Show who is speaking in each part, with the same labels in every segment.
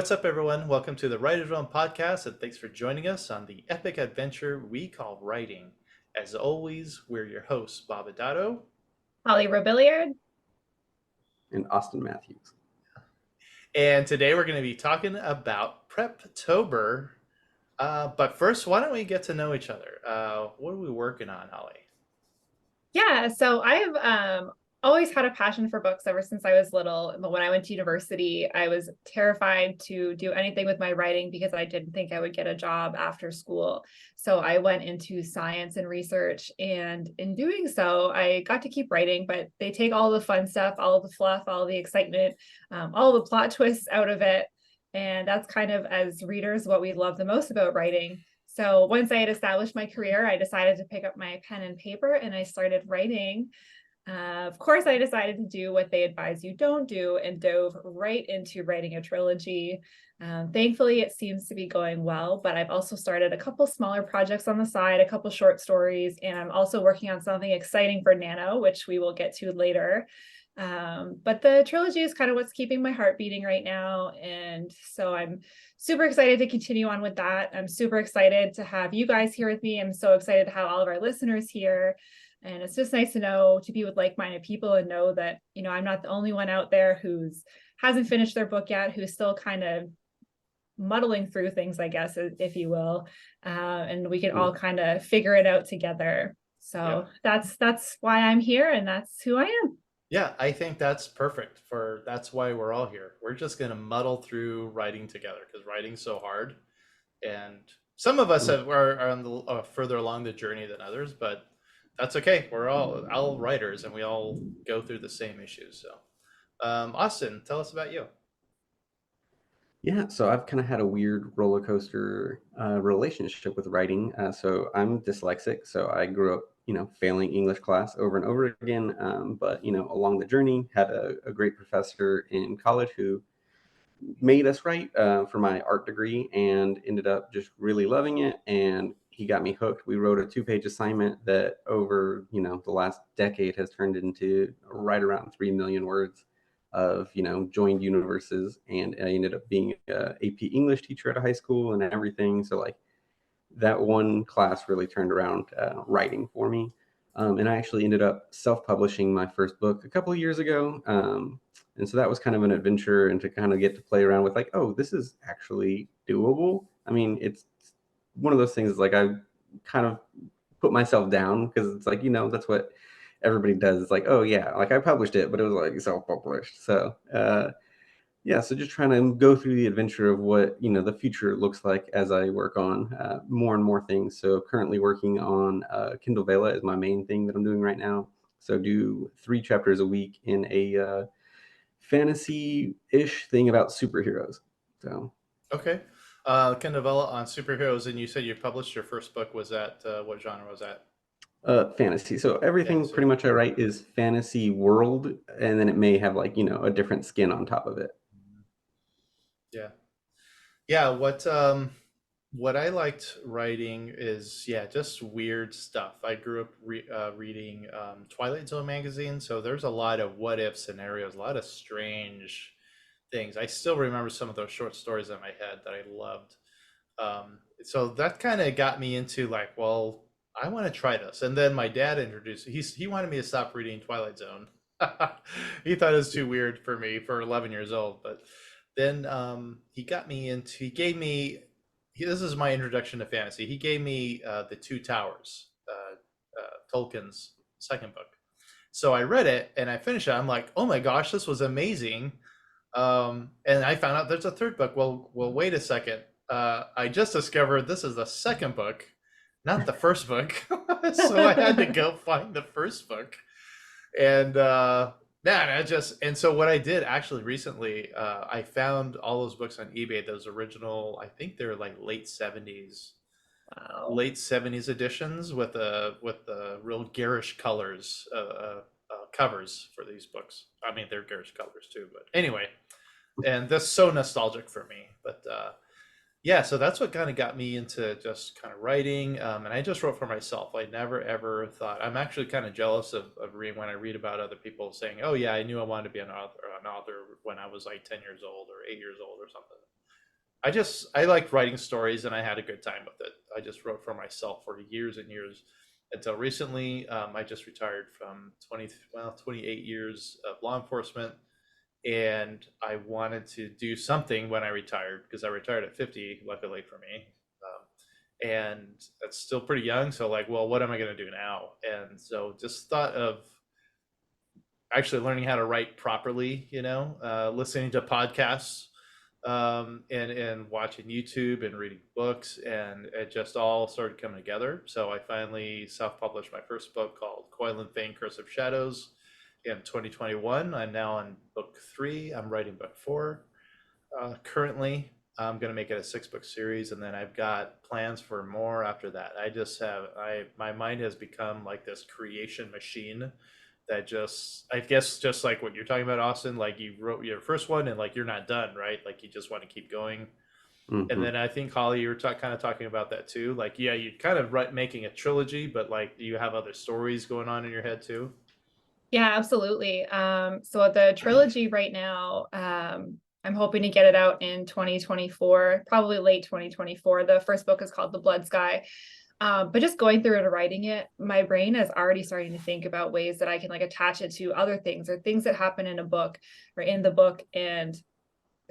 Speaker 1: what's up, everyone? Welcome to the Writer's Realm podcast, and thanks for joining us on the epic adventure we call writing. As always, we're your hosts, Bob Adato.
Speaker 2: Holly Robilliard.
Speaker 3: And Austin Matthews.
Speaker 1: And today we're going to be talking about Preptober. But first, why don't we get to know each other? What are we working on, Holly?
Speaker 2: Yeah, so I've always had a passion for books ever since I was little. But when I went to university, I was terrified to do anything with my writing because I didn't think I would get a job after school. So I went into science and research, and in doing so, I got to keep writing, but they take all the fun stuff, all the fluff, all the excitement, all the plot twists out of it. And that's kind of, as readers, what we love the most about writing. So once I had established my career, I decided to pick up my pen and paper and I started writing. Of course, I decided to do what they advise you don't do and dove right into writing a trilogy. Thankfully, it seems to be going well, but I've also started a couple smaller projects on the side, a couple short stories, and I'm also working on something exciting for NaNo, which we will get to later. But the trilogy is kind of what's keeping my heart beating right now. And so I'm super excited to continue on with that. I'm super excited to have you guys here with me. I'm so excited to have all of our listeners here. And it's just nice to know, to be with like-minded people and know that, I'm not the only one out there who's hasn't finished their book yet, who's still kind of muddling through things, I guess, if you will. And we can all kind of figure it out together. So that's why I'm here, and that's who I am.
Speaker 1: Yeah, I think that's perfect. That's why we're all here. We're just going to muddle through writing together because writing's so hard, and some of us are on the further along the journey than others, but that's okay. We're all writers, and we all go through the same issues. So, Austin, tell us about you.
Speaker 3: Yeah, so I've kind of had a weird roller coaster relationship with writing. So I'm dyslexic, so I grew up, failing English class over and over again. But along the journey, had a great professor in college who made us write for my art degree, and ended up just really loving it. And he got me hooked. We wrote a 2-page assignment that over the last decade has turned into right around 3 million words of joined universes. And I ended up being a AP English teacher at a high school and everything. So like that one class really turned around writing for me. And I actually ended up self-publishing my first book a couple of years ago. And so that was kind of an adventure, and to kind of get to play around with like, oh, this is actually doable. I mean, it's one of those things like I kind of put myself down because it's like, that's what everybody does. It's like, oh yeah, like I published it, but it was like self-published. So yeah, so just trying to go through the adventure of what the future looks like as I work on more and more things. So currently working on Kindle Vela is my main thing that I'm doing right now. So do 3 chapters a week in a fantasy-ish thing about superheroes. So
Speaker 1: Okay. Kindle Vela on superheroes, and you said you published your first book. Was that what genre was that?
Speaker 3: Fantasy. So everything
Speaker 1: Fantasy.
Speaker 3: pretty much I write is fantasy world, and then it may have like a different skin on top of it.
Speaker 1: Yeah. Yeah, what I liked writing is just weird stuff. I grew up reading Twilight Zone magazine, so there's a lot of what if scenarios, a lot of strange things. I still remember some of those short stories in my head that I loved. So that kind of got me into like, well, I want to try this. And then my dad introduced, he wanted me to stop reading Twilight Zone. He thought it was too weird for me for 11 years old. But then he got me into, he gave me, this is my introduction to fantasy. He gave me The Two Towers, Tolkien's second book. So I read it and I finished it. I'm like, oh my gosh, this was amazing. And I found out there's a third book. Well, wait a second. I just discovered this is the second book, not the first book. So I had to go find the first book. And and so what I did actually recently, I found all those books on eBay, those original, I think they're like late 70s.
Speaker 2: Wow.
Speaker 1: Late 70s editions with the real garish colors, covers for these books. I mean, they're garish colors too, but anyway, and that's so nostalgic for me. But yeah, so that's what kind of got me into just kind of writing. And I just wrote for myself. I never ever thought, I'm actually kind of jealous of reading when I read about other people saying, oh yeah, I knew I wanted to be an author when I was like 10 years old or 8 years old or something. I liked writing stories and I had a good time with it. I just wrote for myself for years and years until recently. I just retired from 28 years of law enforcement, and I wanted to do something when I retired because I retired at 50, luckily for me. And that's still pretty young. So like, well, what am I going to do now? And so just thought of actually learning how to write properly, listening to podcasts, and watching YouTube and reading books, and it just all started coming together. So I finally self-published my first book called Coil and Fang Curse of Shadows in 2021. I'm now on book 3. I'm writing book 4 currently. I'm going to make it a 6-book series, and then I've got plans for more after that. My mind has become like this creation machine that I guess, just like what you're talking about, Austin, like you wrote your first one and like you're not done, right? Like you just want to keep going. And then I think, Holly, you were kind of talking about that too. Like, yeah, you're kind of making a trilogy, but like, do you have other stories going on in your head too?
Speaker 2: Yeah, absolutely. So the trilogy right now, I'm hoping to get it out in 2024, probably late 2024. The first book is called The Blood Sky. But just going through and writing it, my brain is already starting to think about ways that I can like attach it to other things or things that happen in a book or in the book, and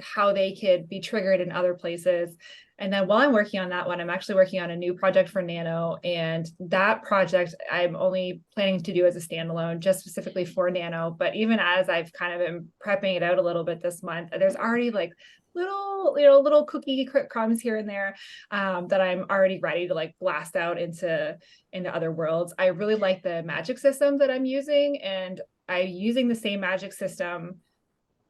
Speaker 2: how they could be triggered in other places. And then while I'm working on that one, I'm actually working on a new project for NaNo. And that project I'm only planning to do as a standalone, just specifically for NaNo. But even as I've kind of been prepping it out a little bit this month, there's already like little cookie crumbs here and there, that I'm already ready to like blast out into other worlds. I really like the magic system that I'm using, and I'm using the same magic system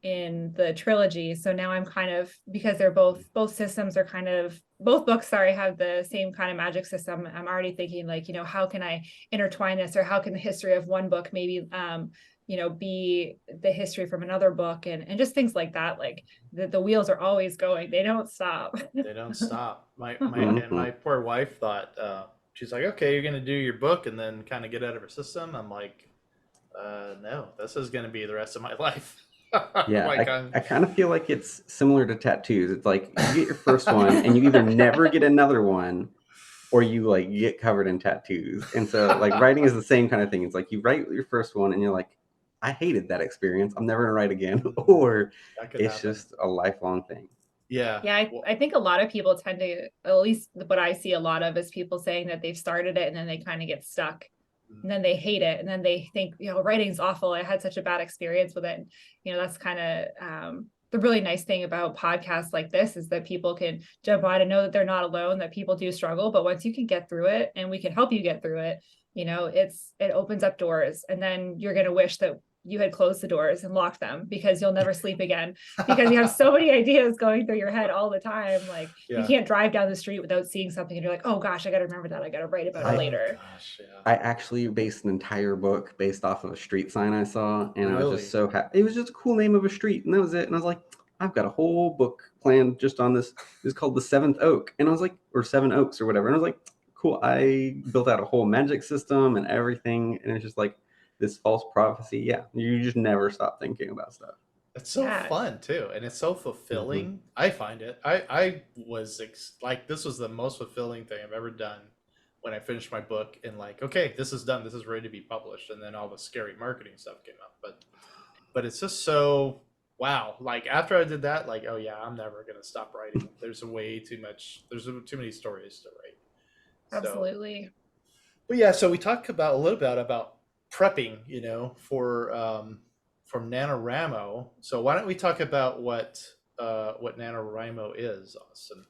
Speaker 2: in the trilogy. So now I'm kind of, because they're both systems are kind of, both books, sorry, have the same kind of magic system. I'm already thinking like, how can I intertwine this, or how can the history of one book maybe be the history from another book, and just things like that. Like the wheels are always going, they don't stop.
Speaker 1: They don't stop. My poor wife thought, she's like, okay, you're gonna do your book and then kind of get out of her system. I'm like, no, this is gonna be the rest of my life.
Speaker 3: Yeah,
Speaker 1: Like
Speaker 3: I kind of feel like it's similar to tattoos. It's like you get your first one and you either never get another one, or you like get covered in tattoos. And so like writing is the same kind of thing. It's like you write your first one and you're like, I hated that experience, I'm never gonna write again. Or
Speaker 1: that could
Speaker 3: it's
Speaker 1: happen.
Speaker 3: just a lifelong thing.
Speaker 1: Yeah.
Speaker 2: Yeah, I think a lot of people tend to, at least what I see a lot of, is people saying that they've started it and then they kind of get stuck, and then they hate it, and then they think, writing's awful, I had such a bad experience with it. That's kind of the really nice thing about podcasts like this, is that people can jump on and know that they're not alone, that people do struggle, but once you can get through it and we can help you get through it, it opens up doors, and then you're going to wish that you had closed the doors and locked them, because you'll never sleep again, because you have so many ideas going through your head all the time. Like you can't drive down the street without seeing something and you're like, oh gosh, I got to remember that, I got to write about it later.
Speaker 1: Gosh, yeah.
Speaker 3: I actually based an entire book based off of a street sign I saw, and I was
Speaker 1: Really?
Speaker 3: just so happy. It was just a cool name of a street, and that was it. And I was like, I've got a whole book planned just on this. It's called the Seventh Oak, and I was like, or Seven Oaks or whatever. And I was like, cool. I built out a whole magic system and everything, and it's just like this false prophecy. Yeah, you just never stop thinking about stuff.
Speaker 1: It's so fun too, and it's so fulfilling. I find it. I was like, this was the most fulfilling thing I've ever done when I finished my book, and like, okay, this is done. This is ready to be published, and then all the scary marketing stuff came up. But it's just so wow. Like after I did that, like, oh yeah, I'm never gonna stop writing. There's way too much. There's too many stories to write.
Speaker 2: Absolutely.
Speaker 1: But yeah, so we talked about a little bit about prepping, for from NaNoWriMo. So why don't we talk about what NaNoWriMo is, Austin?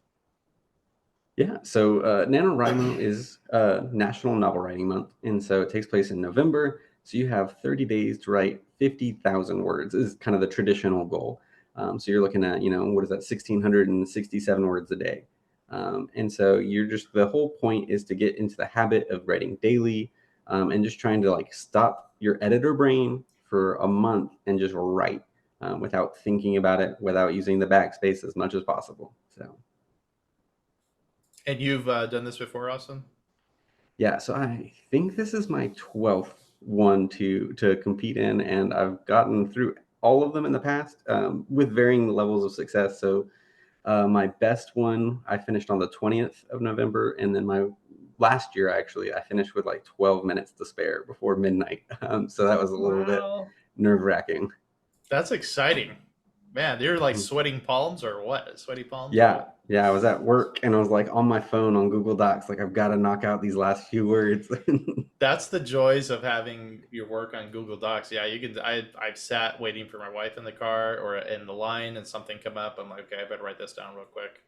Speaker 3: Yeah, so NaNoWriMo is National Novel Writing Month, and so it takes place in November. So you have 30 days to write 50,000 words is kind of the traditional goal. So you're looking at, what is that, 1,667 words a day. And so the whole point is to get into the habit of writing daily, and just trying to like stop your editor brain for a month and just write without thinking about it, without using the backspace as much as possible. So.
Speaker 1: And you've done this before, Austin?
Speaker 3: Yeah, so I think this is my 12th one to compete in, and I've gotten through all of them in the past, with varying levels of success. So My best one I finished on the 20th of November, and then my last year actually I finished with like 12 minutes to spare before midnight. So that was a little bit
Speaker 2: Wow.
Speaker 3: nerve wracking.
Speaker 1: That's exciting. Man, you're like sweating palms or what? Sweaty palms or
Speaker 3: Yeah,
Speaker 1: what?
Speaker 3: yeah. I was at work and I was like on my phone on Google Docs, like I've got to knock out these last few words.
Speaker 1: That's the joys of having your work on Google Docs. Yeah, you can. I've sat waiting for my wife in the car or in the line, and something come up. I'm like, okay, I better write this down real quick.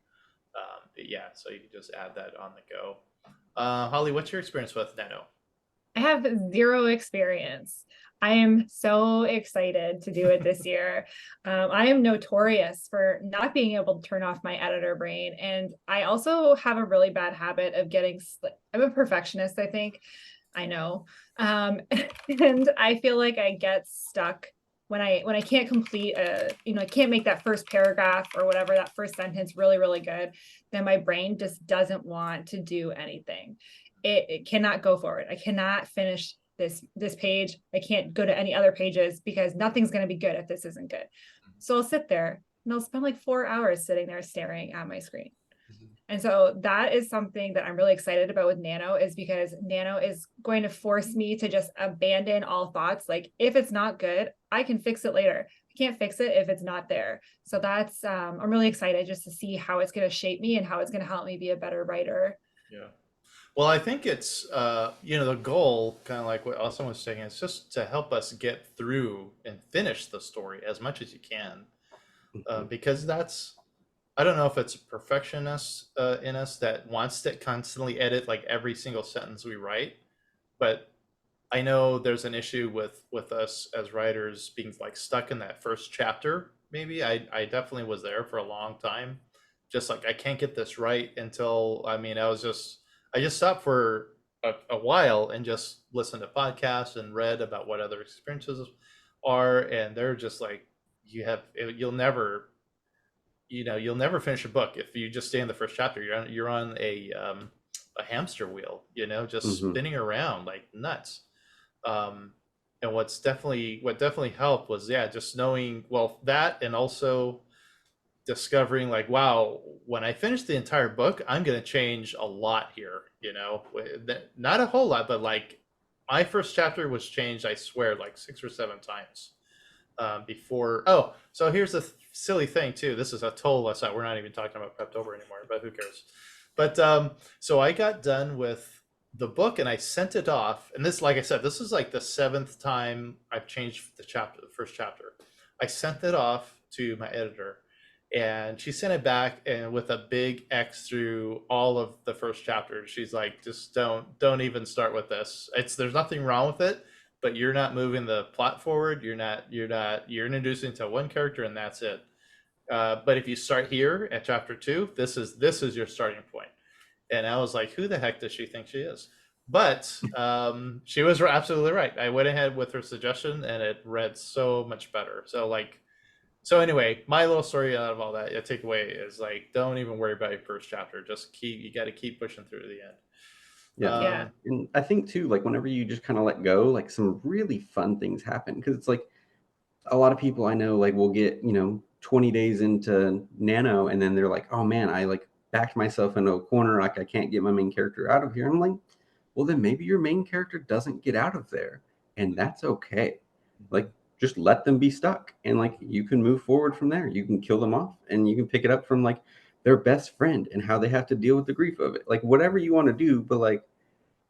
Speaker 1: But yeah, so you can just add that on the go. Holly, what's your experience with Nano?
Speaker 2: I have zero experience. I am so excited to do it this year. I am notorious for not being able to turn off my editor brain. And I also have a really bad habit of I'm a perfectionist, I think. I know. And I feel like I get stuck when I can't complete I can't make that first paragraph or whatever, that first sentence really, really good, then my brain just doesn't want to do anything. It cannot go forward. I cannot finish this page. I can't go to any other pages because nothing's going to be good if this isn't good. So I'll sit there and I'll spend like 4 hours sitting there staring at my screen. And so that is something that I'm really excited about with Nano, is because Nano is going to force me to just abandon all thoughts. Like if it's not good, I can fix it later. I can't fix it if it's not there. So that's I'm really excited just to see how it's going to shape me and how it's going to help me be a better writer.
Speaker 1: Yeah. Well, I think it's the goal, kind of like what Austin was saying, is just to help us get through and finish the story as much as you can, because that's I don't know if it's a perfectionist in us that wants to constantly edit like every single sentence we write, but I know there's an issue with us as writers being like stuck in that first chapter. Maybe I definitely was there for a long time, just like I can't get this right until I just stopped for a while and just listened to podcasts and read about what other experiences are, and they're just like you'll never finish a book if you just stay in the first chapter. You're on a hamster wheel, just
Speaker 3: Hmm.
Speaker 1: spinning around like nuts. Um, and what definitely helped was, yeah, just knowing, well, that, and also discovering like, wow, when I finish the entire book, I'm going to change a lot here. Not a whole lot, but like my first chapter was changed, I swear, like 6 or 7 times before. Oh, so here's a silly thing too. This is a total aside. We're not even talking about Preptober anymore, but who cares? But so I got done with the book and I sent it off. And this, like I said, this is like the seventh time I've changed the first chapter. I sent it off to my editor, and she sent it back and with a big X through all of the first chapter. She's like, just don't even start with this. There's nothing wrong with it, but you're not moving the plot forward. You're introducing to one character and that's it. But if you start here at chapter 2, this is your starting point. And I was like, who the heck does she think she is? But she was absolutely right. I went ahead with her suggestion and it read so much better. So anyway, my little story out of all that, a takeaway is like, don't even worry about your first chapter. You got to keep pushing through to the end.
Speaker 3: Yeah.
Speaker 2: Yeah.
Speaker 3: And I think too, like whenever you just kind of let go, like some really fun things happen. Because it's like a lot of people I know, like will get, 20 days into Nano and then they're like, oh man, I like backed myself into a corner. Like I can't get my main character out of here. I'm like, well, then maybe your main character doesn't get out of there. And that's okay. Like just let them be stuck. And like you can move forward from there. You can kill them off and you can pick it up from like their best friend and how they have to deal with the grief of it. Like whatever you want to do, but like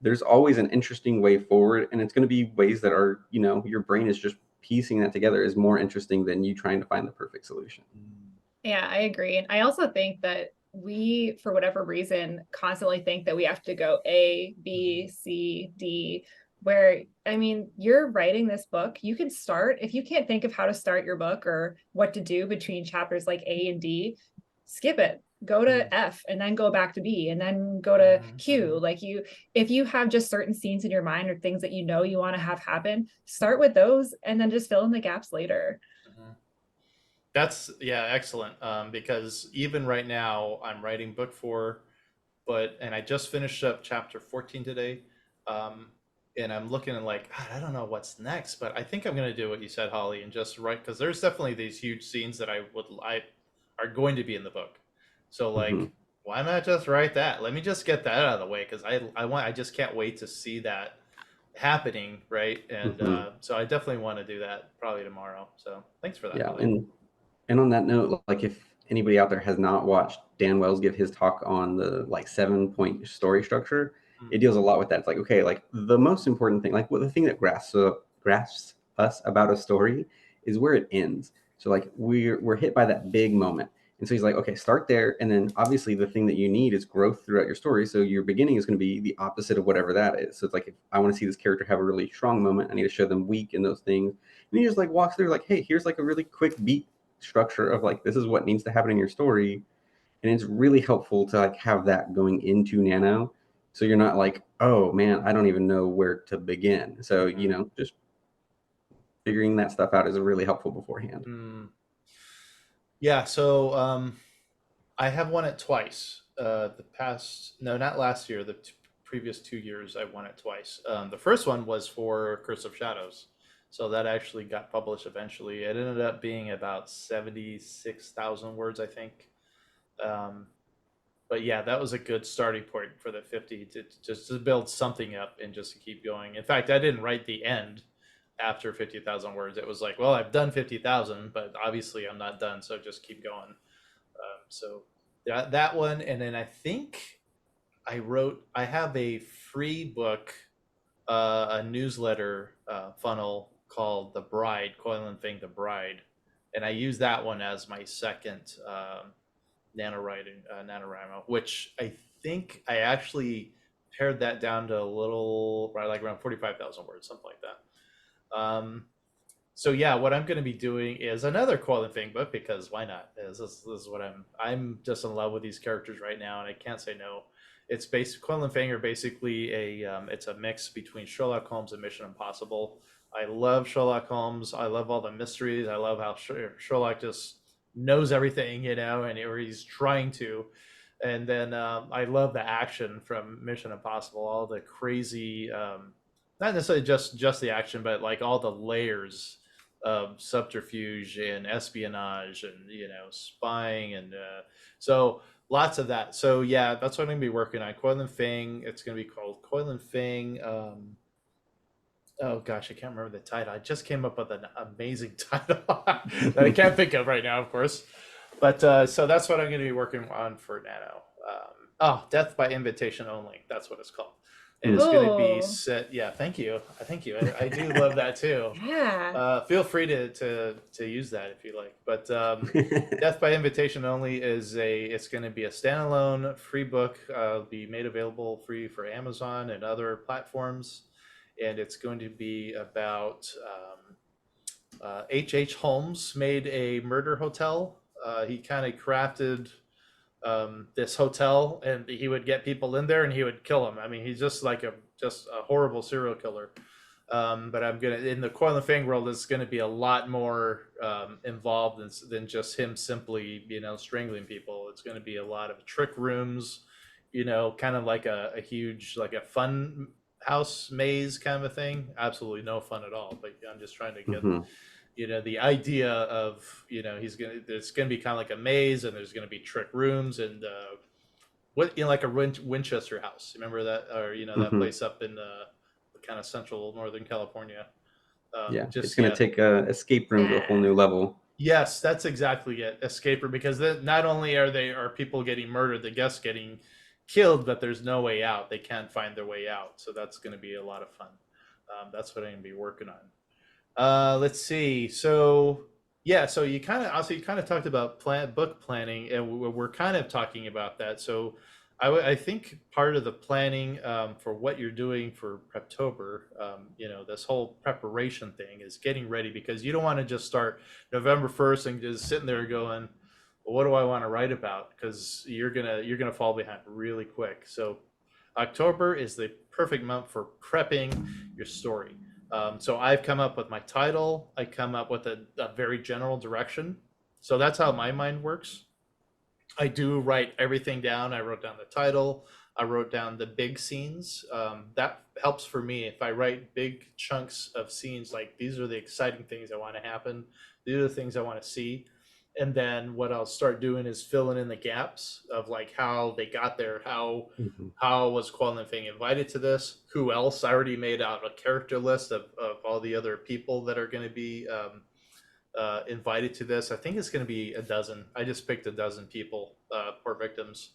Speaker 3: there's always an interesting way forward, and it's going to be ways that are, your brain is just piecing that together is more interesting than you trying to find the perfect solution.
Speaker 2: Yeah, I agree. And I also think that we, for whatever reason, constantly think that we have to go A, B, C, D, where, I mean, you're writing this book. You can start, if you can't think of how to start your book or what to do between chapters like A and D, skip it. Go to F and then go back to B and then go to Q. Like if you have just certain scenes in your mind or things that you want to have happen, start with those and then just fill in the gaps later.
Speaker 1: That's, yeah, excellent. Because even right now, I'm writing book 4, and I just finished up chapter 14 today. Um, and I'm looking at like, God, I don't know what's next, but I think I'm going to do what you said, Holly, and just write, because there's definitely these huge scenes that I are going to be in the book. So
Speaker 3: Hmm.
Speaker 1: like, why not just write that? Let me just get that out of the way because I just can't wait to see that happening, right? And
Speaker 3: Hmm.
Speaker 1: so I definitely want to do that probably tomorrow. So thanks for that,
Speaker 3: Yeah,
Speaker 1: Billy.
Speaker 3: and on that note, like if anybody out there has not watched Dan Wells give his talk on the like 7 point story structure,
Speaker 1: Mm,
Speaker 3: it deals a lot with that. It's like, okay, like the most important thing, like what the thing that grasps us about a story is where it ends. So like we're hit by that big moment. And so he's like, okay, start there. And then obviously the thing that you need is growth throughout your story. So your beginning is going to be the opposite of whatever that is. So it's like, if I want to see this character have a really strong moment, I need to show them weak in those things. And he just like walks through like, hey, here's like a really quick beat structure of like, this is what needs to happen in your story. And it's really helpful to like have that going into Nano. So you're not like, oh man, I don't even know where to begin. So,
Speaker 1: mhm.
Speaker 3: just figuring that stuff out is really helpful beforehand.
Speaker 1: Mm. Yeah, so I have won it twice. The past, no, not last year. The previous 2 years, I won it twice. The first one was for Curse of Shadows, so that actually got published eventually. It ended up being about 76,000 words, I think. Um, but yeah, that was a good starting point for the 50 to just to build something up and just to keep going. In fact, I didn't write the end after 50,000 words. It was like, well, I've done 50,000, but obviously I'm not done, so just keep going. So that one, and then I think I have a free book, a newsletter funnel called The Bride, Coil and Fang The Bride, and I use that one as my second NaNoWriMo, which I think I actually pared that down to a little, right, like around 45,000 words, something like that. So yeah, what I'm going to be doing is another Coil and Fang book because why not? This is what I'm just in love with these characters right now, and I can't say no. It's based Coil and Fang are basically it's a mix between Sherlock Holmes and Mission Impossible. I love Sherlock Holmes. I love all the mysteries. I love how Sherlock just knows everything, or he's trying to. And then I love the action from Mission Impossible, all the crazy, not necessarily just the action, but like all the layers subterfuge and espionage and spying and so lots of that. So yeah, that's what I'm gonna be working on. Coil and Fang. It's gonna be called Coil and Fang. Oh gosh, I can't remember the title. I just came up with an amazing title that I can't think of right now, of course. But so that's what I'm going to be working on for Nano. Death by Invitation Only. That's what it's called, and it's
Speaker 3: Mm.
Speaker 1: going to be
Speaker 2: Oh,
Speaker 1: set. Yeah, thank you, thank you. I do love that too.
Speaker 2: yeah.
Speaker 1: Feel free to use that if you like. But Death by Invitation Only is it's going to be a standalone free book. Be made available free for Amazon and other platforms, and it's going to be about H. Holmes made a murder hotel. He kind of crafted this hotel, and he would get people in there, and he would kill them. I mean, he's just like just a horrible serial killer. But I'm gonna in the Coil and Fang world, it's gonna be a lot more involved than just him simply strangling people. It's gonna be a lot of trick rooms, kind of like a huge like a fun house maze kind of a thing. Absolutely no fun at all. But I'm just trying to get
Speaker 3: Hmm.
Speaker 1: the idea of there's gonna be kind of like a maze, and there's gonna be trick rooms and what like a Winchester house. Remember that, or that
Speaker 3: Hmm.
Speaker 1: place up in kind of central Northern California.
Speaker 3: Yeah, it's
Speaker 1: Just
Speaker 3: going
Speaker 1: yeah,
Speaker 3: to take a escape room to a whole
Speaker 2: Yeah.
Speaker 3: new level.
Speaker 1: yes, that's exactly it. Escape room, because not only are people getting murdered, the guests getting killed, but there's no way out. They can't find their way out. So that's going to be a lot of fun. That's what I'm going to be working on. Let's see. So yeah, so you kind of talked about book planning, and we're kind of talking about that. So I think part of the planning for what you're doing for Preptober, this whole preparation thing is getting ready, because you don't want to just start November 1st and just sitting there going, well, what do I want to write about? Because you're gonna fall behind really quick. So October is the perfect month for prepping your story. So I've come up with my title. I come up with a very general direction. So that's how my mind works. I do write everything down. I wrote down the title. I wrote down the big scenes. That helps for me if I write big chunks of scenes. Like these are the exciting things I want to happen. These are the things I want to see. And then what I'll start doing is filling in the gaps of like how they got there,
Speaker 3: Mhm.
Speaker 1: how was Quantum Fang invited to this, who else. I already made out a character list of all the other people that are going to be invited to this. I think it's going to be a dozen. I just picked a dozen people, poor victims,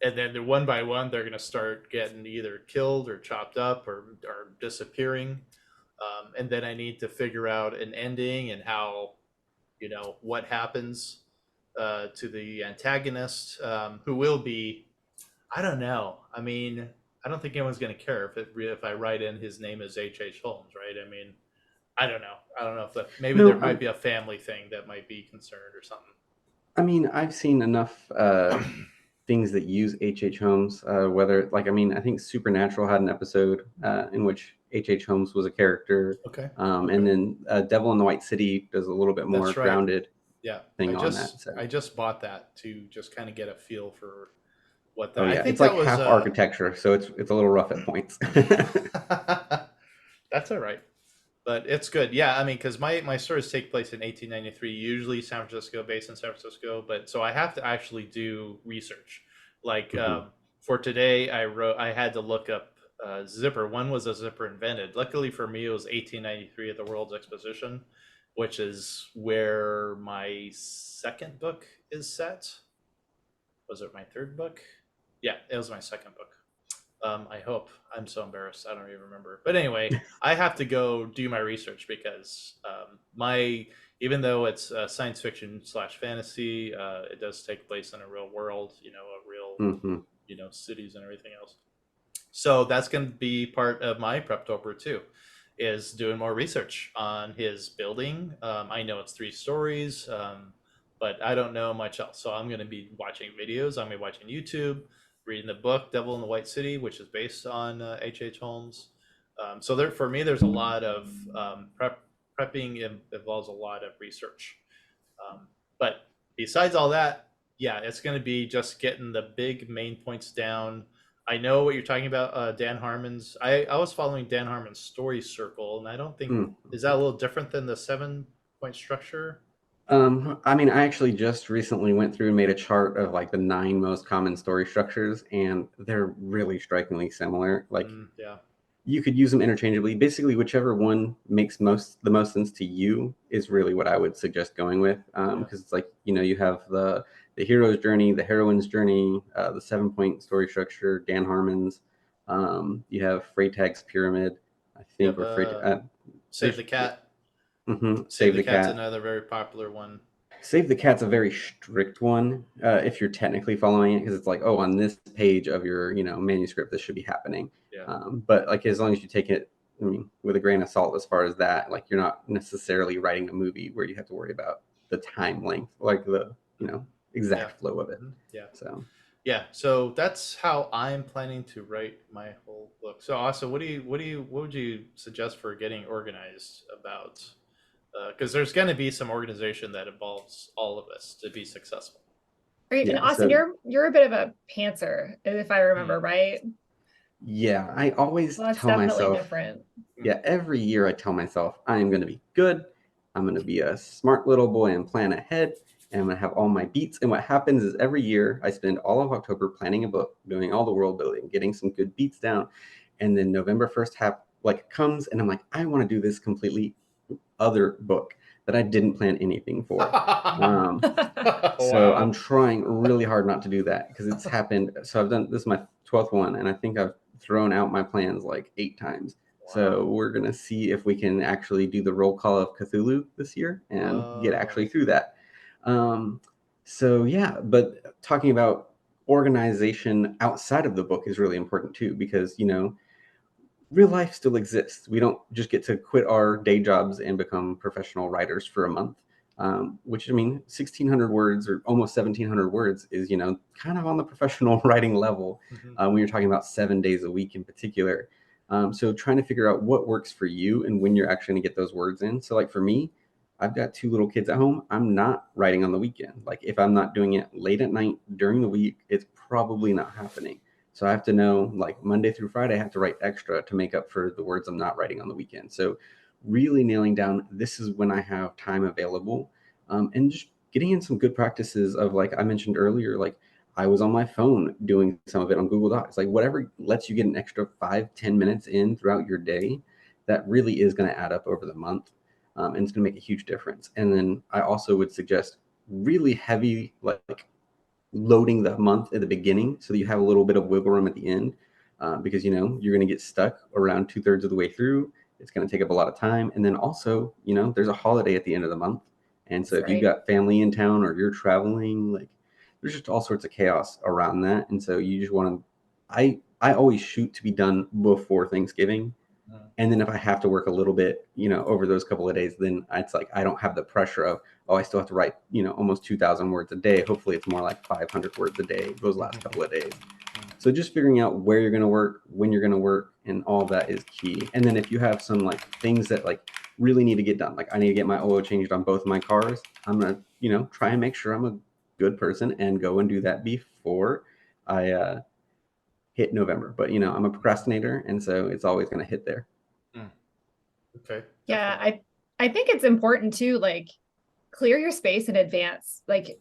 Speaker 1: and then they're one by one. They're going to start getting either killed or chopped up or disappearing, and then I need to figure out an ending and how, what happens to the antagonist, who will be. I don't know. I mean, I don't think anyone's going to care if I write in his name as H. Holmes, right? I mean, I don't know. I don't know if maybe there
Speaker 3: No,
Speaker 1: might be a family thing that might be concerned or something.
Speaker 3: I mean, I've seen enough things that use H. Holmes, whether, like, I mean, I think Supernatural had an episode in which H. Holmes was a character.
Speaker 1: Okay.
Speaker 3: And then Devil in the White City does a little bit more
Speaker 1: That's right.
Speaker 3: grounded
Speaker 1: Yeah.
Speaker 3: thing on that. So,
Speaker 1: I just bought that to just kind of get a feel for what
Speaker 3: oh
Speaker 1: that. I
Speaker 3: yeah,
Speaker 1: think
Speaker 3: it's
Speaker 1: that
Speaker 3: like
Speaker 1: was
Speaker 3: half architecture, so it's a little rough at points.
Speaker 1: that's all right. But it's good. Yeah, I mean, because my stories take place in 1893, usually San Francisco, based in San Francisco. But so I have to actually do research. Like
Speaker 3: Mhm.
Speaker 1: for today, I had to look up zipper. When was a zipper invented? Luckily for me, it was 1893 at the World's Exposition, which is where my second book is set. Was it my third book? Yeah, it was my second book. I hope. I'm so embarrassed. I don't even remember. But anyway, I have to go do my research because my even though it's science fiction slash fantasy, it does take place in a real world. A real
Speaker 3: Mhm.
Speaker 1: cities and everything else. So that's going to be part of my Preptober too, is doing more research on his building. I know it's 3 stories, but I don't know much else. So I'm going to be watching videos. I'm going to be watching YouTube, reading the book Devil in the White City, which is based on H. Holmes. So there, for me, there's a lot of prepping involves a lot of research. But besides all that, yeah, it's going to be just getting the big main points down. I know what you're talking about, Dan Harmon's. I was following Dan Harmon's story circle, and I don't think, is that a little different than the 7 point structure?
Speaker 3: I mean, I actually just recently went through and made a chart of like the 9 most common story structures, and they're really strikingly similar. Like,
Speaker 1: Yeah,
Speaker 3: you could use them interchangeably. Basically, whichever one makes the most sense to you is really what I would suggest going with.
Speaker 1: yeah.
Speaker 3: Because it's like, you have the hero's journey, the heroine's journey, the 7 point story structure, Dan Harmon's. You have Freytag's pyramid, I
Speaker 1: You
Speaker 3: think,
Speaker 1: have
Speaker 3: or
Speaker 1: Save
Speaker 3: there's
Speaker 1: the Cat. Save
Speaker 3: Save
Speaker 1: the
Speaker 3: the
Speaker 1: Cat's
Speaker 3: Cat.
Speaker 1: another very popular one.
Speaker 3: Save the Cat's a very strict one if you're technically following it, because it's like, oh, on this page of your manuscript, this should be happening.
Speaker 1: Yeah.
Speaker 3: But like, as long as you take it, I mean, with a grain of salt, as far as that, like, you're not necessarily writing a movie where you have to worry about the time length, like the
Speaker 1: Yeah.
Speaker 3: exact flow of it.
Speaker 1: Yeah.
Speaker 3: So
Speaker 1: Yeah, so that's how I'm planning to write my whole book. So, also, what would you suggest for getting organized about? Because there's going to be some organization that involves all of us to be successful.
Speaker 2: Right. And
Speaker 3: yeah,
Speaker 2: Austin,
Speaker 3: so
Speaker 2: you're a bit of a pantser, if I remember
Speaker 1: Mm,
Speaker 2: right.
Speaker 3: yeah, I always
Speaker 2: Well, that's
Speaker 3: tell
Speaker 2: definitely
Speaker 3: myself,
Speaker 2: different.
Speaker 3: yeah, every year I tell myself I am going to be good. I'm going to be a smart little boy and plan ahead. And I'm going to have all my beats. And what happens is every year I spend all of October planning a book, doing all the world building, getting some good beats down. And then November 1st comes and I'm like, I want to do this completely other book that I didn't plan anything for. Um, so I'm
Speaker 1: Wow.
Speaker 3: trying really hard not to do that because it's happened. So I've done this is my 12th one, and I think I've thrown out my plans like 8 times.
Speaker 1: Wow.
Speaker 3: So we're gonna see if we can actually do the roll call of Cthulhu this year and get
Speaker 1: Whoa.
Speaker 3: actually through that. Um, so yeah, but talking about organization outside of the book is really important too, because real life still exists. We don't just get to quit our day jobs and become professional writers for a month. Which, I mean, 1,600 words or almost 1,700 words is, kind of on the professional writing level
Speaker 1: Mhm.
Speaker 3: when you're talking about 7 days a week in particular. So trying to figure out what works for you and when you're actually going to get those words in. So like for me, I've got 2 little kids at home. I'm not writing on the weekend. Like if I'm not doing it late at night during the week, it's probably not happening. So I have to know, like, Monday through Friday, I have to write extra to make up for the words I'm not writing on the weekend. So really nailing down, this is when I have time available, and just getting in some good practices of, like I mentioned earlier, like I was on my phone doing some of it on Google Docs, like whatever lets you get an extra 5-10 minutes in throughout your day, that really is going to add up over the month. And it's going to make a huge difference. And then I also would suggest really heavy, like loading the month at the beginning so that you have a little bit of wiggle room at the end, because you're going to get stuck around 2/3 of the way through. It's going to take up a lot of time. And then also, there's a holiday at the end of the month. And so
Speaker 2: That's
Speaker 3: if you've
Speaker 2: right.
Speaker 3: got family in town or you're traveling, like there's just all sorts of chaos around that. And so you just want to, I always shoot to be done before Thanksgiving. And then if I have to work a little bit, over those couple of days, then it's like I don't have the pressure of, oh, I still have to write, almost 2,000 words a day. Hopefully it's more like 500 words a day those last couple of days. So just figuring out where you're going to work, when you're going to work, and all of that is key. And then if you have some like things that like really need to get done, like I need to get my oil changed on both my cars, I'm going to, try and make sure I'm a good person and go and do that before I hit November. But, I'm a procrastinator, and so it's always going to hit there.
Speaker 1: Okay.
Speaker 2: Yeah,
Speaker 1: Definitely.
Speaker 2: I think it's important to like clear your space in advance. Like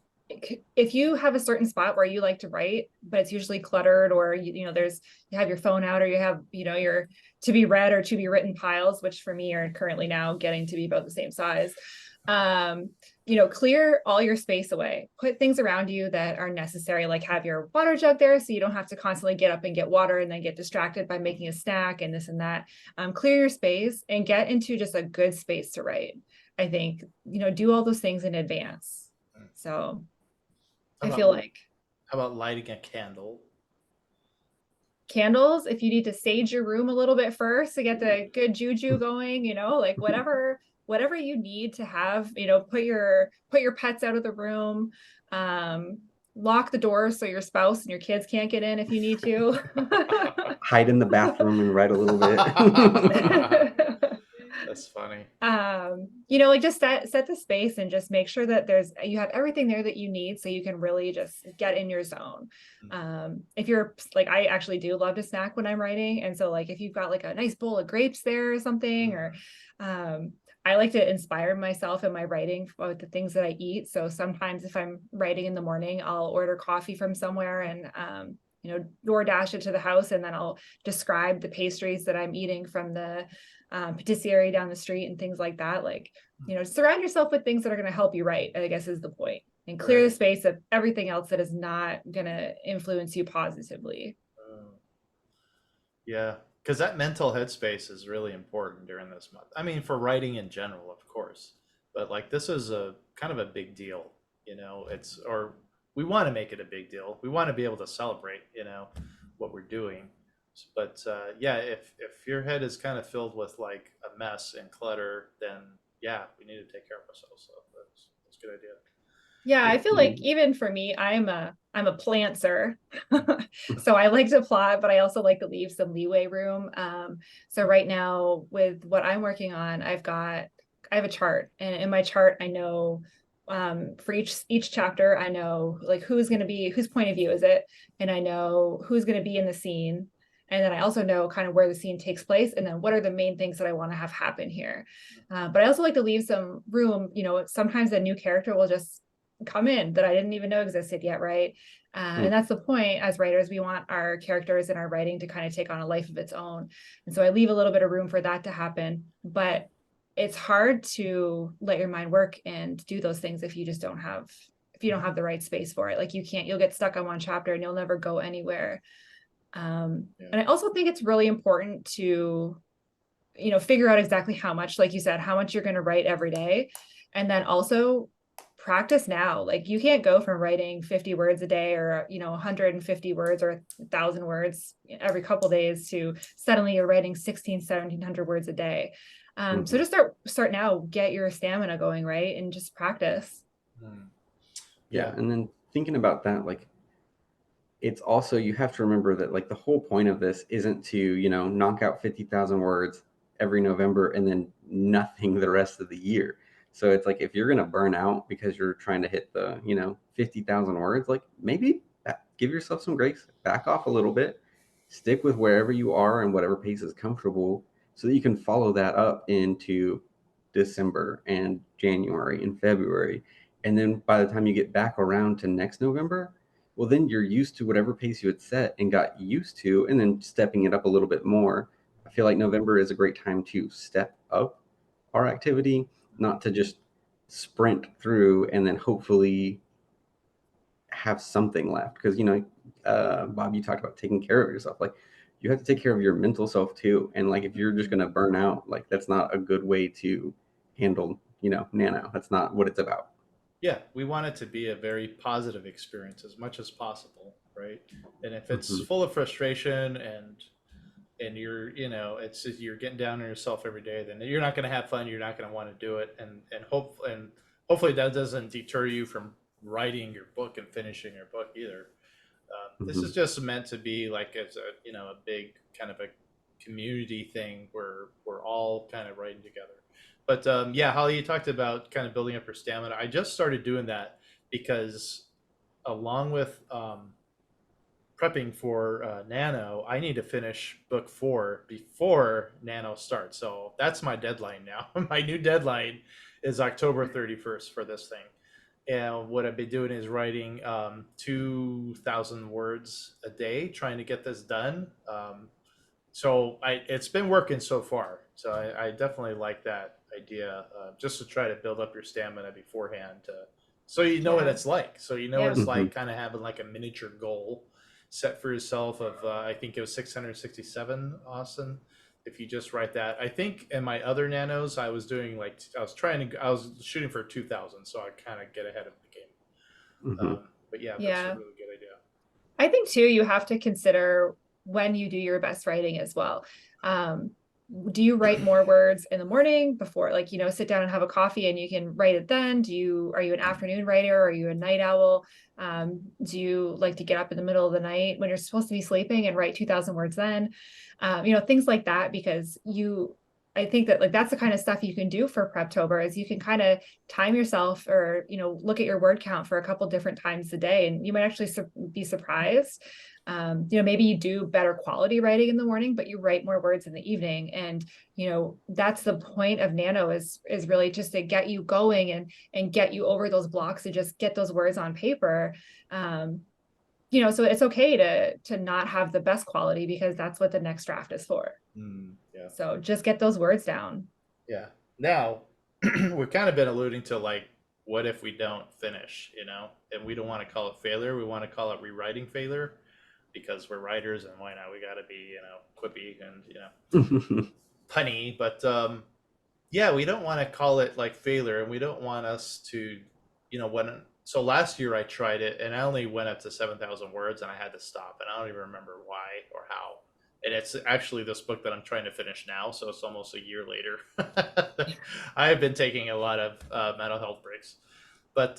Speaker 2: if you have a certain spot where you like to write, but it's usually cluttered, or there's you have your phone out, or you have your to be read or to be written piles, which for me are currently now getting to be about the same size. Clear all your space away. Put things around you that are necessary, like have your water jug there so you don't have to constantly get up and get water and then get distracted by making a snack and this and that. Clear your space and get into just a good space to write. I think, do all those things in advance. So
Speaker 1: How
Speaker 2: I
Speaker 1: about
Speaker 2: feel like
Speaker 1: how about lighting a candle?
Speaker 2: candles, if you need to sage your room a little bit first to get the good juju going, like whatever you need to have, put your pets out of the room, um, lock the doors so your spouse and your kids can't get in if you need to.
Speaker 3: Hide in the bathroom and write a little bit.
Speaker 1: That's funny.
Speaker 2: Like just set the space and just make sure that you have everything there that you need so you can really just get in your zone. If you're like, I actually do love to snack when I'm writing, and so like if you've got like a nice bowl of grapes there or something, or I like to inspire myself in my writing with the things that I eat. So sometimes if I'm writing in the morning, I'll order coffee from somewhere and DoorDash it to the house, and then I'll describe the pastries that I'm eating from the patisserie down the street and things like that. Like, surround yourself with things that are going to help you write, I guess is the point, and clear the
Speaker 1: Right.
Speaker 2: space of everything else that is not going to influence you positively.
Speaker 1: Yeah, because that mental headspace is really important during this month. I mean, for writing in general, of course, but like this is a kind of a big deal, or we want to make it a big deal. We want to be able to celebrate, what we're doing. But yeah, if your head is kind of filled with like a mess and clutter, then yeah, we need to take care of ourselves. So that's a good idea.
Speaker 2: Yeah, I
Speaker 3: Yeah.
Speaker 2: feel like even for me, I'm a plantser. So I like to plot, but I also like to leave some leeway room. So right now with what I'm working on, I have a chart, and in my chart I know for each chapter I know like whose point of view is it, and I know who's going to be in the scene. And then I also know kind of where the scene takes place, and then what are the main things that I want to have happen here. But I also like to leave some room. Sometimes a new character will just come in that I didn't even know existed yet, right? And that's the point. As writers, we want our characters and our writing to kind of take on a life of its own. And so I leave a little bit of room for that to happen. But it's hard to let your mind work and do those things if you don't have the right space for it. Like you'll get stuck on one chapter and you'll never go anywhere. And I also think it's really important to, figure out exactly how much, like you said, how much you're going to write every day. And then also practice now. Like you can't go from writing 50 words a day, or 150 words or 1,000 words every couple days to suddenly you're writing 1,700 words a day. So just start now, get your stamina going, right? And just practice.
Speaker 3: Yeah. And then thinking about that, like it's also, you have to remember that like the whole point of this isn't to, knock out 50,000 words every November and then nothing the rest of the year. So it's like if you're going to burn out because you're trying to hit the, 50,000 words, like maybe give yourself some grace, back off a little bit, stick with wherever you are and whatever pace is comfortable so that you can follow that up into December and January and February. And then by the time you get back around to next November, well, then you're used to whatever pace you had set and got used to, and then stepping it up a little bit more. I feel like November is a great time to step up our activity, not to just sprint through and then hopefully have something left. Because, Bob, you talked about taking care of yourself. Like, you have to take care of your mental self too. And like, if you're just going to burn out, like, that's not a good way to handle, Nano. That's not what it's about.
Speaker 1: Yeah, we want it to be a very positive experience as much as possible, right? And if it's
Speaker 3: Mhm.
Speaker 1: full of frustration and you're it's just, you're getting down on yourself every day, then you're not going to have fun. You're not going to want to do it, and hopefully that doesn't deter you from writing your book and finishing your book either. This is
Speaker 3: Mhm.
Speaker 1: just meant to be like as a a big kind of a community thing where we're all kind of writing together. But yeah, Holly, you talked about kind of building up your stamina. I just started doing that because along with prepping for Nano, I need to finish book 4 before Nano starts. So that's my deadline now. My new deadline is October 31st for this thing. And what I've been doing is writing 2,000 words a day, trying to get this done. So it's been working so far. So I definitely like that idea, just to try to build up your stamina beforehand, so you know what
Speaker 2: Yeah.
Speaker 1: it's like. So you know what
Speaker 2: Yeah.
Speaker 1: it's
Speaker 3: Mhm.
Speaker 1: like, kind of having like a miniature goal set for yourself of I think it was 667, Austin. If you just write that, I think in my other nanos, I was doing like I was shooting for 2,000, so I kind of get ahead of the game.
Speaker 3: Mhm.
Speaker 1: But yeah, that's a
Speaker 2: Yeah.
Speaker 1: really good idea.
Speaker 2: I think too, you have to consider when you do your best writing as well. Um, do you write more words in the morning before, like, sit down and have a coffee and you can write it then? Are you an afternoon writer? Are you a night owl? Do you like to get up in the middle of the night when you're supposed to be sleeping and write 2,000 words then? Things like that, because I think that like that's the kind of stuff you can do for Preptober is you can kind of time yourself or look at your word count for a couple different times a day and you might actually be surprised. Maybe you do better quality writing in the morning but you write more words in the evening, and that's the point of Nano is really just to get you going and get you over those blocks and just get those words on paper. um, so it's okay to not have the best quality because that's what the next draft is for.
Speaker 1: Yeah.
Speaker 2: So just get those words down.
Speaker 1: Yeah. Now, we've kind of been alluding to like, what if we don't finish, And we don't want to call it failure. We want to call it rewriting failure because we're writers and why not? We got to be, quippy and, punny. But yeah, we don't want to call it like failure, and we don't want us to, when. So last year I tried it, and I only went up to 7,000 words, and I had to stop, and I don't even remember why or how. And it's actually this book that I'm trying to finish now, so it's almost a year later. I have been taking a lot of mental health breaks, but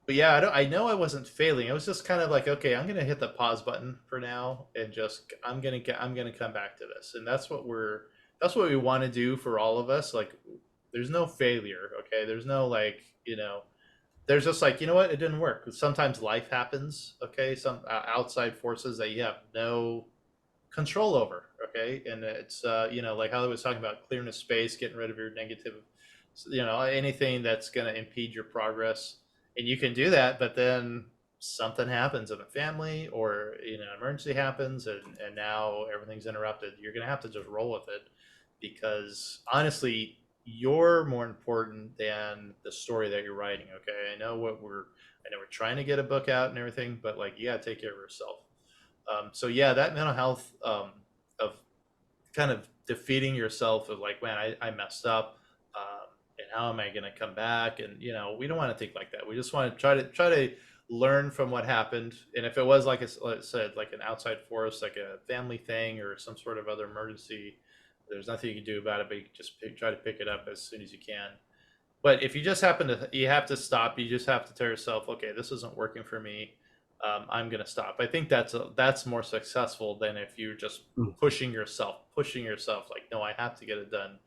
Speaker 1: but yeah, I know I wasn't failing. It was just kind of like, okay, I'm gonna hit the pause button for now, and just I'm gonna come back to this, and that's what we want to do for all of us. Like, there's no failure, okay? There's no like, there's just like, what, it didn't work. Sometimes life happens, okay? Some outside forces that you have no control over, okay? And it's like Holly was talking about clearing the space, getting rid of your negative, anything that's going to impede your progress. And you can do that, but then something happens in the family, or an emergency happens, and now everything's interrupted. You're going to have to just roll with it, because honestly, you're more important than the story that you're writing. Okay, I know we're trying to get a book out and everything, but like, you got to take care of yourself. So yeah, that mental health, of kind of defeating yourself of like, man, I messed up, and how am I going to come back? And we don't want to think like that. We just want to try to learn from what happened. And if it was like I said, like an outside force, like a family thing or some sort of other emergency, there's nothing you can do about it, but you can just try to pick it up as soon as you can. But if you just happen to, you have to stop. You just have to tell yourself, okay, this isn't working for me. I'm gonna stop. I think that's more successful than if you're just pushing yourself. Like, no, I have to get it done.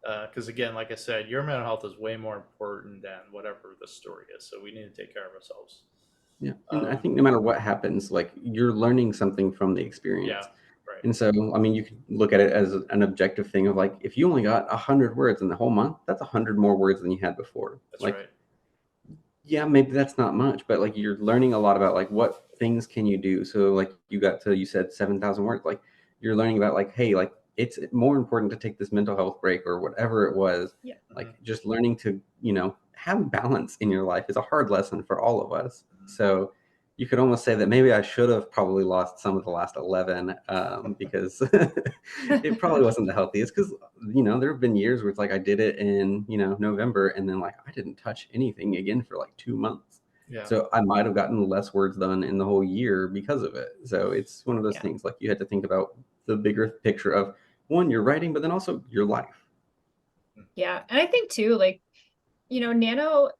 Speaker 1: Because again, like I said, your mental health is way more important than whatever the story is. So we need to take care of ourselves.
Speaker 3: Yeah, and I
Speaker 1: Um,
Speaker 3: think no matter what happens, like, you're learning something from the
Speaker 1: yeah,
Speaker 3: experience.
Speaker 1: right.
Speaker 3: And so, I mean, you could look at it as an objective thing of like, if you only got 100 words in the whole month, that's 100 more words than you had before.
Speaker 1: That's
Speaker 3: Like,
Speaker 1: right.
Speaker 3: yeah, maybe that's not much, but like you're learning a lot about like what things can you do. So like you said 7,000 words. Like you're learning about like, hey, like it's more important to take this mental health break or whatever it was.
Speaker 2: Yeah.
Speaker 3: Like
Speaker 1: Mhm.
Speaker 3: just learning to, have balance in your life is a hard lesson for all of us. So you could almost say that maybe I should have probably lost some of the last 11 because it probably wasn't the healthiest. Because there have been years where it's like I did it in November, and then like I didn't touch anything again for like 2 months.
Speaker 1: Yeah.
Speaker 3: So I might have gotten less words done in the whole year because of it. So it's one of those
Speaker 2: Yeah.
Speaker 3: things like you had to think about the bigger picture of one, your writing, but then also your life.
Speaker 2: Yeah. And I think too, like, Nano's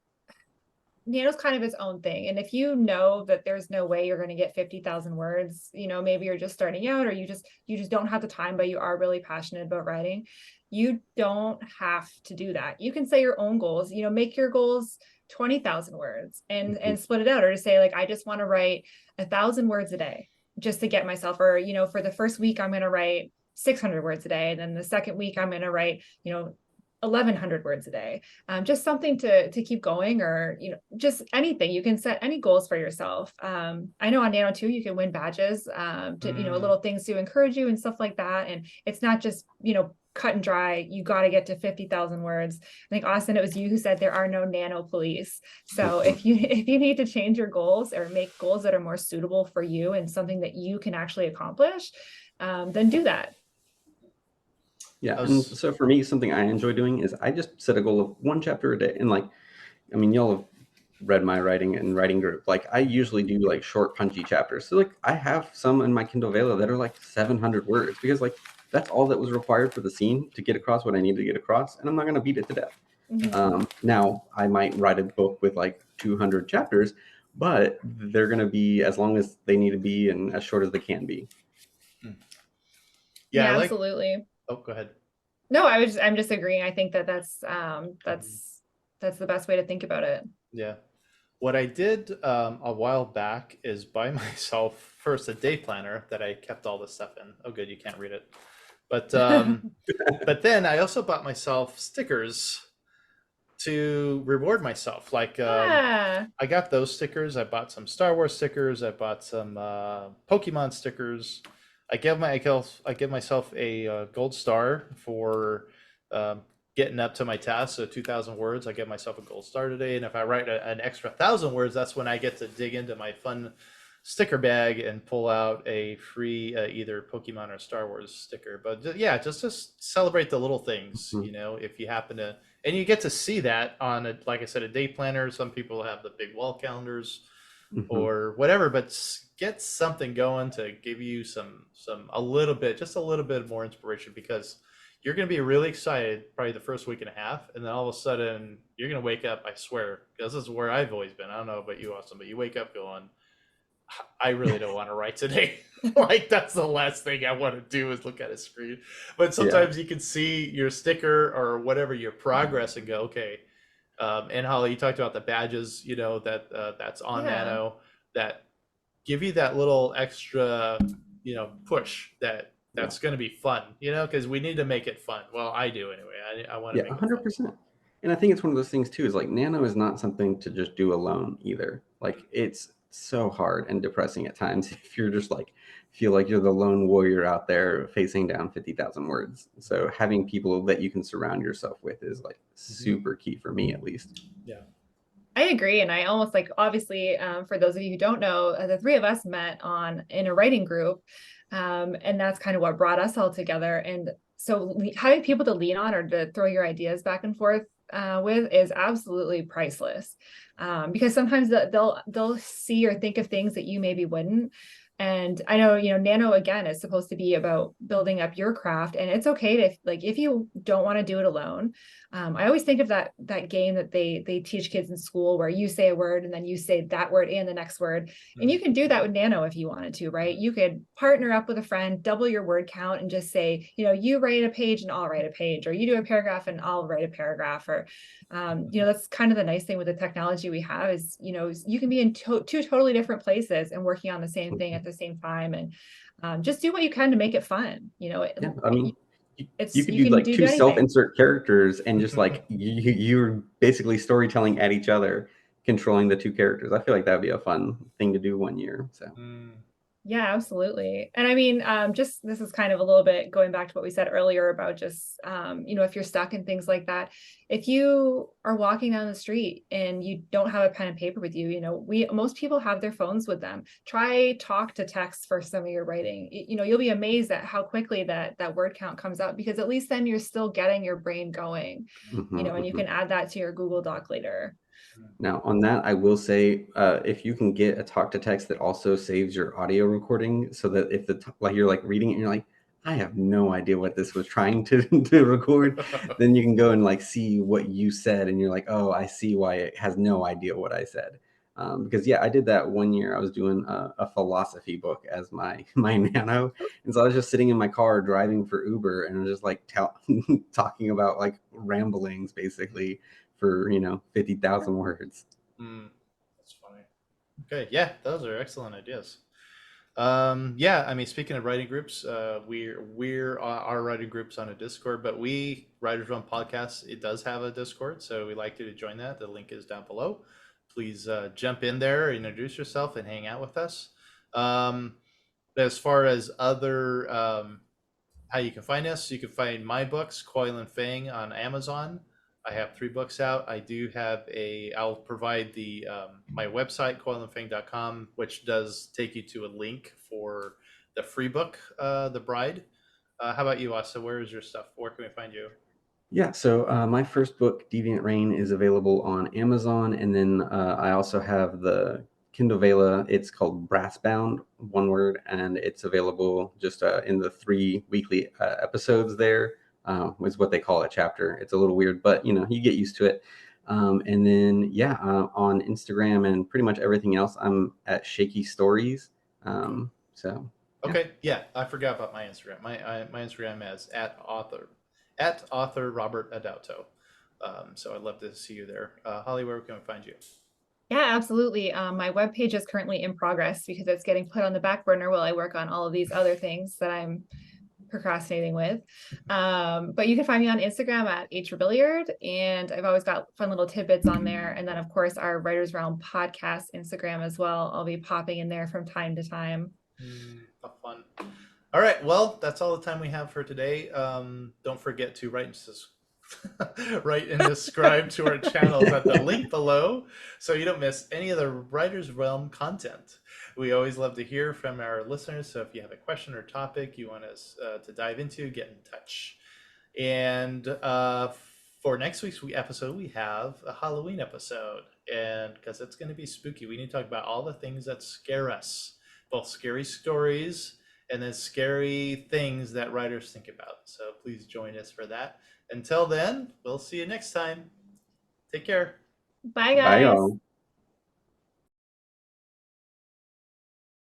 Speaker 2: kind of its own thing. And if you know that there's no way you're going to get 50,000 words, maybe you're just starting out or you just don't have the time, but you are really passionate about writing. You don't have to do that. You can say your own goals, make your goals 20,000 words and
Speaker 3: Mhm.
Speaker 2: split it out, or to say like, I just want to write 1,000 words a day just to get myself, or, for the first week, I'm going to write 600 words a day. And then the second week I'm going to write, 1,100 words a day. Just something to keep going, or just anything. You can set any goals for yourself. I know on Nano too, you can win badges, to
Speaker 1: Mm.
Speaker 2: little things to encourage you and stuff like that. And it's not just cut and dry. You got to get to 50,000 words. I think Austin, it was you who said there are no nano police. So
Speaker 3: Mhm.
Speaker 2: if you need to change your goals or make goals that are more suitable for you and something that you can actually accomplish, then do that.
Speaker 3: Yeah,
Speaker 1: I
Speaker 3: and
Speaker 1: was,
Speaker 3: so for me, something I enjoy doing is I just set a goal of one chapter a day, and like, I mean, y'all have read my writing and writing group. Like I usually do like short, punchy chapters. So like I have some in my Kindle Vela that are like 700 words because like that's all that was required for the scene to get across what I needed to get across, and I'm not gonna beat it to death.
Speaker 2: Mhm.
Speaker 3: Now I might write a book with like 200 chapters, but they're gonna be as long as they need to be and as short as they can be.
Speaker 1: mm. Yeah, I
Speaker 2: Yeah,
Speaker 1: like.
Speaker 2: absolutely.
Speaker 1: Oh, go ahead.
Speaker 2: No, I'm just agreeing. I think that that's
Speaker 1: Mhm.
Speaker 2: that's the best way to think about it.
Speaker 1: Yeah. What I did a while back is buy myself first a day planner that I kept all this stuff in. Oh, good, you can't read it. But but then I also bought myself stickers to reward myself. Like
Speaker 2: Yeah.
Speaker 1: I got those stickers. I bought some Star Wars stickers. I bought some Pokemon stickers. I give myself a gold star for um, getting up to my task. So 2,000 words, I give myself a gold star today. And if I write an extra 1,000 words, that's when I get to dig into my fun sticker bag and pull out a free either Pokemon or Star Wars sticker. But yeah, just celebrate the little things.
Speaker 3: Mhm,
Speaker 1: If you happen to, and you get to see that on a, like I said, a day planner. Some people have the big wall calendars
Speaker 3: mhm.
Speaker 1: or whatever, but get something going to give you a little bit, just a little bit more inspiration, because you're going to be really excited probably the first week and a half, and then all of a sudden you're going to wake up, I swear, because this is where I've always been. I don't know about you, Austin, but you wake up going, I really don't want to write today. Like that's the last thing I want to do is look at a screen. But
Speaker 3: Yeah.
Speaker 1: sometimes you can see your sticker or whatever your progress and go, okay. And Holly, you talked about the badges, that that's on
Speaker 2: Yeah.
Speaker 1: Nano that give you that little extra, push
Speaker 3: Yeah.
Speaker 1: that's going to be fun, because we need to make it fun. Well, I do anyway. I want to
Speaker 3: Yeah,
Speaker 1: make it fun.
Speaker 3: 100%. And I think it's one of those things too, is like Nano is not something to just do alone either. Like it's so hard and depressing at times if you're just like feel like you're the lone warrior out there facing down 50,000 words. So having people that you can surround yourself with is like
Speaker 1: Hmm.
Speaker 3: super key for me at least.
Speaker 1: Yeah.
Speaker 2: I agree. And I almost like, obviously, for those of you who don't know, the three of us met in a writing group. And that's kind of what brought us all together. And so having people to lean on or to throw your ideas back and forth with is absolutely priceless. Because sometimes they'll see or think of things that you maybe wouldn't. And I know, Nano again is supposed to be about building up your craft, and it's okay to like if you don't want to do it alone. I always think of that game that they teach kids in school where you say a word and then you say that word and the next word. And you can do that with Nano if you wanted to, right? You could partner up with a friend, double your word count, and just say, you write a page and I'll write a page, or you do a paragraph and I'll write a paragraph. Or that's kind of the nice thing with the technology we have is, you can be in two totally different places and working on the same thing at the same time. And just do what you can to make it fun.
Speaker 3: Yeah, I mean, you
Speaker 2: It's
Speaker 3: could
Speaker 2: you
Speaker 3: do
Speaker 2: can
Speaker 3: like
Speaker 2: do
Speaker 3: two
Speaker 2: anything.
Speaker 3: self-insert characters and just like you're basically storytelling at each other. controlling the two characters. I feel like that'd be a fun thing to do one year. So
Speaker 2: Yeah, absolutely. And I mean, just this is kind of a little bit going back to what we said earlier about just, if you're stuck and things like that, if you are walking down the street and you don't have a pen and paper with you, most people have their phones with them. Try talk to text for some of your writing. You'll be amazed at how quickly that word count comes out, because at least then you're still getting your brain going, and you can add that to your Google Doc later.
Speaker 3: Now, on that, I will say, if you can get a talk to text that also saves your audio recording, so that if like you're like reading it and you're like, I have no idea what this was trying to to record, then you can go and like see what you said, and you're like, oh, I see why it has no idea what I said. Because yeah, I did that one year. I was doing a philosophy book as my my nano, and so I was just sitting in my car driving for Uber, and I was just like talking about like ramblings basically for 50,000 words.
Speaker 1: That's funny. Okay, yeah, those are excellent ideas. I mean, speaking of writing groups, we're our writing groups on a Discord, but we Writers Run Podcast, it does have a Discord, so we'd like you to join that. The link is down below. Please jump in there, introduce yourself, and hang out with us. Um, as far as other how you can find us, you can find my books, Coil and Fang, on Amazon. I have 3 books out. I do have I'll provide the my website, coilandfang.com, which does take you to a link for the free book, The Bride. How about you, Asa? Where is your stuff? Where can we find you?
Speaker 3: Yeah, so my first book, Deviant Rain, is available on Amazon, and then I also have the Kindle Vela. It's called Brassbound, one word, and it's available just in the 3 weekly episodes there, is what they call a chapter. It's a little weird, but you get used to it. And then, on Instagram and pretty much everything else, I'm at Shaky Stories. So, yeah.
Speaker 1: Okay, yeah, I forgot about my Instagram. My Instagram is at author Robert Adauto. So I'd love to see you there. Holly, where can we find you?
Speaker 2: Yeah, absolutely. My webpage is currently in progress because it's getting put on the back burner while I work on all of these other things that I'm procrastinating with. But you can find me on Instagram at hbilliard, and I've always got fun little tidbits on there. And then, of course, our Writers Realm podcast Instagram as well. I'll be popping in there from time to time.
Speaker 1: Fun. All right, well, that's all the time we have for today. Don't forget to write and subscribe to our channels at the link below so you don't miss any of the Writers Realm content. We always love to hear from our listeners, so if you have a question or topic you want us to dive into, get in touch. And for next week's episode, we have a Halloween episode, and because it's going to be spooky, we need to talk about all the things that scare us, both scary stories and then scary things that writers think about. So please join us for that. Until then, we'll see you next time. Take care.
Speaker 2: Bye,
Speaker 3: Bye,
Speaker 2: guys.
Speaker 3: y'all.